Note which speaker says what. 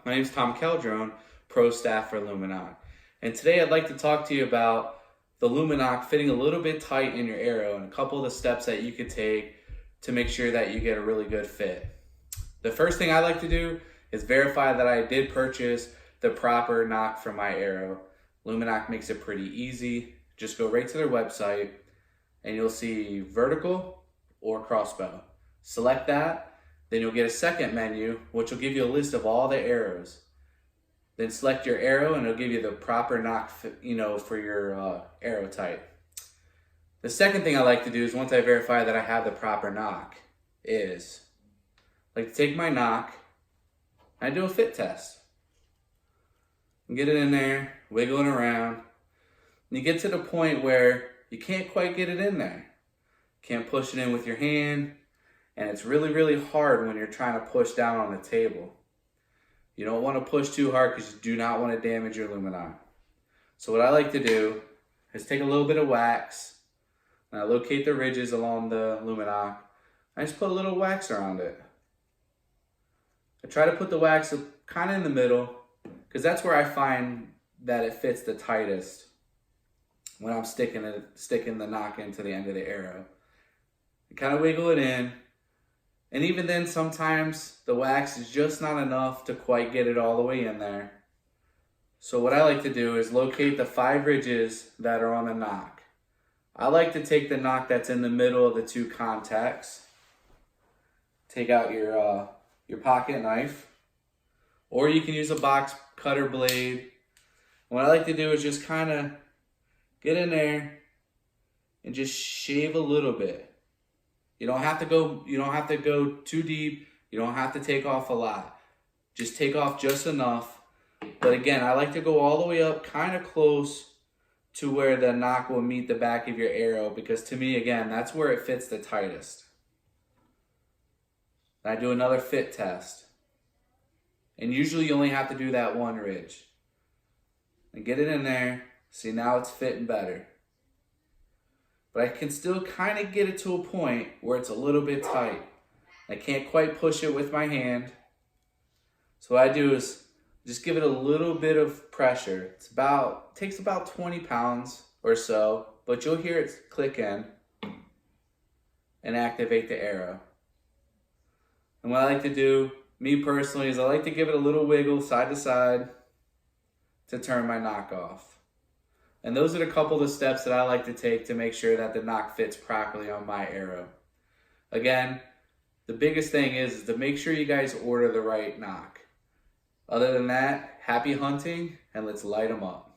Speaker 1: My name is Tom Keldrone, Pro Staff for Lumenok. And today I'd like to talk to you about the Lumenok fitting a little bit tight in your arrow and a couple of the steps that you could take to make sure that you get a really good fit. The first thing I like to do is verify that I did purchase the proper nock for my arrow. Lumenok makes it pretty easy. Just go right to their website and you'll see vertical or crossbow. Select that. Then you'll get a second menu, which will give you a list of all the arrows. Then select your arrow and it'll give you the proper nock, for your arrow type. The second thing I like to do is once I verify that I have the proper nock is, I like to take my nock and I do a fit test. And get it in there, wiggling around. And you get to the point where you can't quite get it in there. Can't push it in with your hand. And it's really, really hard when you're trying to push down on the table. You don't want to push too hard because you do not want to damage your Lumenok. So what I like to do is take a little bit of wax and I locate the ridges along the Lumenok. I just put a little wax around it. I try to put the wax kind of in the middle because that's where I find that it fits the tightest when I'm sticking the nock into the end of the arrow. I kind of wiggle it in. And even then, sometimes the wax is just not enough to quite get it all the way in there. So what I like to do is locate the 5 ridges that are on the nock. I like to take the nock that's in the middle of the 2 contacts. Take out your pocket knife. Or you can use a box cutter blade. What I like to do is just kind of get in there and just shave a little bit. You don't have to go too deep. You don't have to take off a lot. Just take off just enough. But again, I like to go all the way up kind of close to where the nock will meet the back of your arrow because to me, again, that's where it fits the tightest. I do another fit test. And usually you only have to do that 1 ridge. And get it in there. See, now it's fitting better. But I can still kind of get it to a point where it's a little bit tight. I can't quite push it with my hand. So what I do is just give it a little bit of pressure. It takes about 20 pounds or so, but you'll hear it click in and activate the arrow. And what I like to do, me personally, is I like to give it a little wiggle side to side to turn my nock off. And those are a couple of the steps that I like to take to make sure that the nock fits properly on my arrow. Again, the biggest thing is to make sure you guys order the right nock. Other than that, happy hunting and let's light them up.